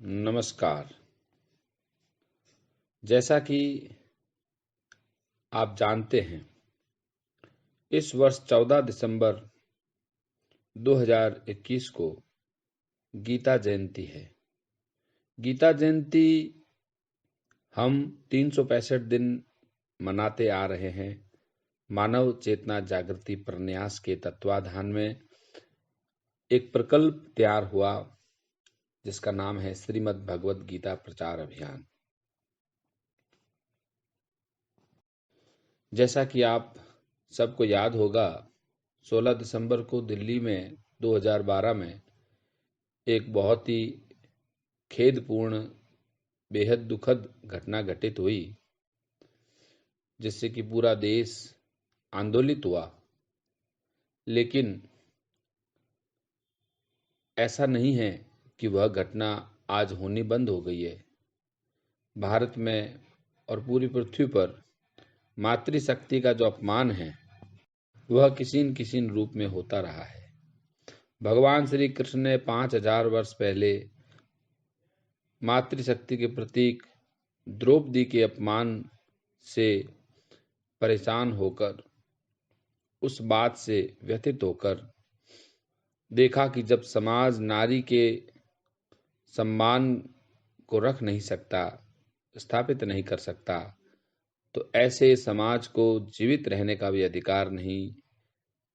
नमस्कार। जैसा कि आप जानते हैं, इस वर्ष 14 दिसंबर 2021 को गीता जयंती है। गीता जयंती हम 365 दिन मनाते आ रहे हैं। मानव चेतना जागृति प्रन्यास के तत्वाधान में एक प्रकल्प तैयार हुआ, जिसका नाम है श्रीमद् भगवत गीता प्रचार अभियान। जैसा कि आप सबको याद होगा, 16 दिसंबर को दिल्ली में 2012 में एक बहुत ही खेदपूर्ण, बेहद दुखद घटना घटित हुई, जिससे कि पूरा देश आंदोलित हुआ। लेकिन ऐसा नहीं है कि वह घटना आज होनी बंद हो गई है। भारत में और पूरी पृथ्वी पर मातृशक्ति का जो अपमान है, वह किसी न किसी रूप में होता रहा है। भगवान श्री कृष्ण ने 5000 वर्ष पहले मातृशक्ति के प्रतीक द्रौपदी के अपमान से परेशान होकर, उस बात से व्यथित होकर देखा कि जब समाज नारी के सम्मान को रख नहीं सकता, स्थापित नहीं कर सकता, तो ऐसे समाज को जीवित रहने का भी अधिकार नहीं,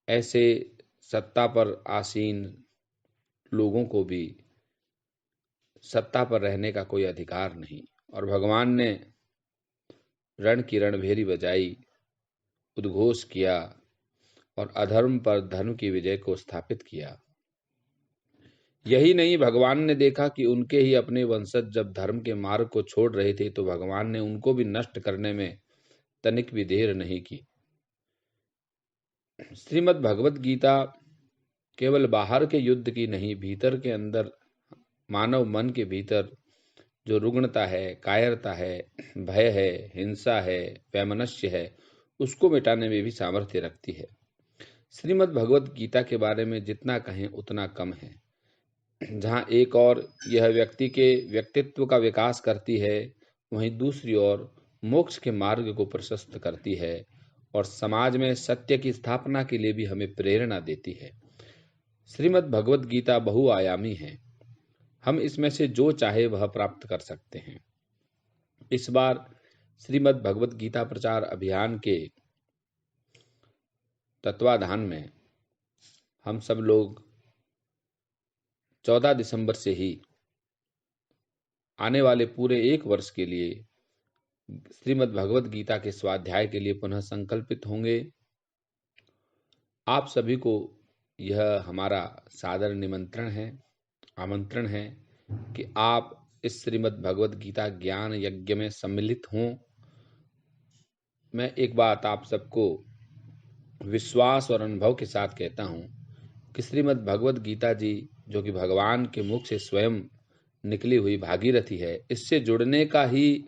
ऐसे सत्ता पर आसीन लोगों को भी सत्ता पर रहने का कोई अधिकार नहीं। और भगवान ने रण की रणभेरी बजाई, उद्घोष किया और अधर्म पर धर्म की विजय को स्थापित किया। यही नहीं, भगवान ने देखा कि उनके ही अपने वंशज जब धर्म के मार्ग को छोड़ रहे थे, तो भगवान ने उनको भी नष्ट करने में तनिक भी देर नहीं की। श्रीमद् भगवत गीता केवल बाहर के युद्ध की नहीं, भीतर के अंदर मानव मन के भीतर जो रुग्णता है, कायरता है, भय है, हिंसा है, वैमनस्य है, उसको मिटाने में भी सामर्थ्य रखती है। श्रीमद् भगवत गीता के बारे में जितना कहें उतना कम है। जहाँ एक और यह व्यक्ति के व्यक्तित्व का विकास करती है, वहीं दूसरी ओर मोक्ष के मार्ग को प्रशस्त करती है और समाज में सत्य की स्थापना के लिए भी हमें प्रेरणा देती है। श्रीमद् भगवत गीता बहुआयामी है। हम इसमें से जो चाहे वह प्राप्त कर सकते हैं। इस बार श्रीमद् भगवत गीता प्रचार अभियान के तत्वाधान में हम सब लोग 14 दिसंबर से ही आने वाले पूरे एक वर्ष के लिए श्रीमद् भगवत गीता के स्वाध्याय के लिए पुनः संकल्पित होंगे। आप सभी को यह हमारा सादर निमंत्रण है, आमंत्रण है कि आप इस श्रीमद् भगवत गीता ज्ञान यज्ञ में सम्मिलित हों। मैं एक बात आप सबको विश्वास और अनुभव के साथ कहता हूँ कि श्रीमद् भगवत गीता जी, जो कि भगवान के मुख से स्वयं निकली हुई भागीरथी है, इससे जुड़ने का ही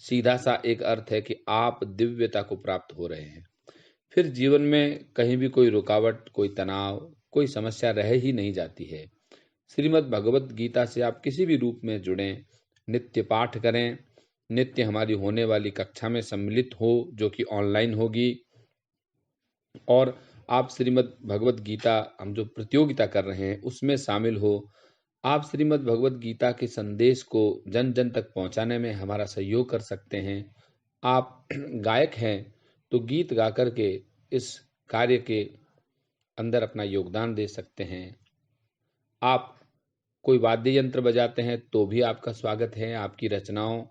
सीधा सा एक अर्थ है कि आप दिव्यता को प्राप्त हो रहे हैं। फिर जीवन में कहीं भी कोई रुकावट, कोई तनाव, कोई समस्या रह ही नहीं जाती है। श्रीमद् भगवत गीता से आप किसी भी रूप में जुड़ें, नित्य पाठ करें, नित्य हमारी होने वाली कक्षा में सम्मिलित हो, जो कि ऑनलाइन होगी, और आप श्रीमद् भगवत गीता हम जो प्रतियोगिता कर रहे हैं उसमें शामिल हो। आप श्रीमद् भगवत गीता के संदेश को जन जन तक पहुंचाने में हमारा सहयोग कर सकते हैं। आप गायक हैं तो गीत गा कर के इस कार्य के अंदर अपना योगदान दे सकते हैं। आप कोई वाद्य यंत्र बजाते हैं तो भी आपका स्वागत है। आपकी रचनाओं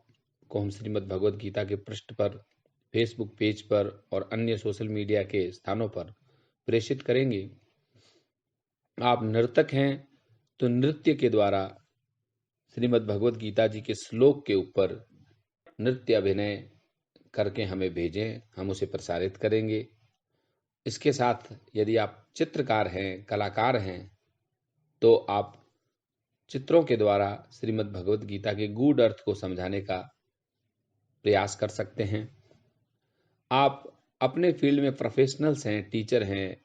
को हम श्रीमद् भगवत गीता के पृष्ठ पर, फेसबुक पेज पर और अन्य सोशल मीडिया के स्थानों पर प्रेषित करेंगे। आप नर्तक हैं तो नृत्य के द्वारा श्रीमद् भगवत गीता जी के श्लोक के ऊपर नृत्य अभिनय करके हमें भेजें, हम उसे प्रसारित करेंगे। इसके साथ यदि आप चित्रकार हैं, कलाकार हैं, तो आप चित्रों के द्वारा श्रीमद् भगवत गीता के गूढ़ अर्थ को समझाने का प्रयास कर सकते हैं। आप अपने फील्ड में प्रोफेशनल्स हैं, टीचर हैं,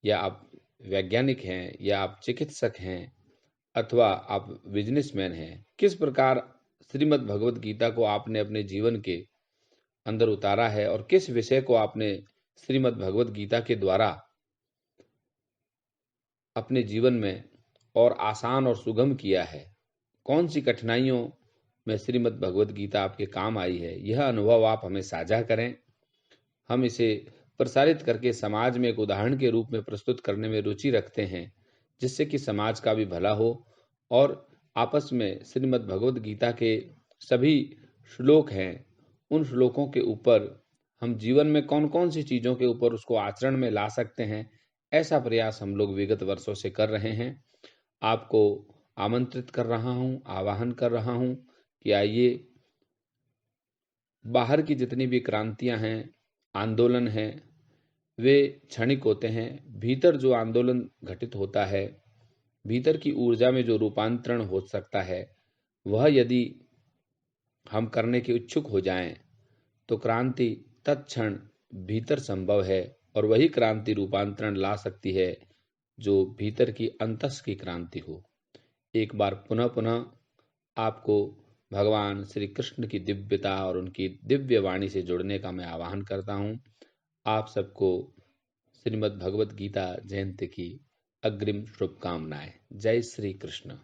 या आप वैज्ञानिक हैं, या आप चिकित्सक हैं, अथवा आप बिजनेसमैन हैं, किस प्रकार श्रीमद् भगवत गीता को आपने अपने जीवन के अंदर उतारा है और किस विषय को आपने श्रीमद् भगवत गीता के द्वारा अपने जीवन में और आसान और सुगम किया है। कौन सी कठिनाइयों में श्रीमद् भगवत गीता आपके काम आई है, यह अनुभव आप हमें साझा करें। हम इसे प्रसारित करके समाज में एक उदाहरण के रूप में प्रस्तुत करने में रुचि रखते हैं, जिससे कि समाज का भी भला हो और आपस में श्रीमद् भगवत गीता के सभी श्लोक हैं, उन श्लोकों के ऊपर हम जीवन में कौन-कौन सी चीज़ों के ऊपर उसको आचरण में ला सकते हैं, ऐसा प्रयास हम लोग विगत वर्षों से कर रहे हैं। आपको आमंत्रित कर रहा हूँ, आवाहन कर रहा हूँ कि आइए, बाहर की जितनी भी क्रांतियाँ हैं, आंदोलन हैं, वे क्षणिक होते हैं। भीतर जो आंदोलन घटित होता है, भीतर की ऊर्जा में जो रूपांतरण हो सकता है, वह यदि हम करने के इच्छुक हो जाएं, तो क्रांति तत्क्षण भीतर संभव है और वही क्रांति रूपांतरण ला सकती है जो भीतर की अंतस की क्रांति हो। एक बार पुनः पुनः आपको भगवान श्री कृष्ण की दिव्यता और उनकी दिव्य वाणी से जुड़ने का मैं आह्वान करता हूँ। आप सबको श्रीमद् भगवत गीता जयंती की अग्रिम शुभकामनाएं। जय श्री कृष्ण।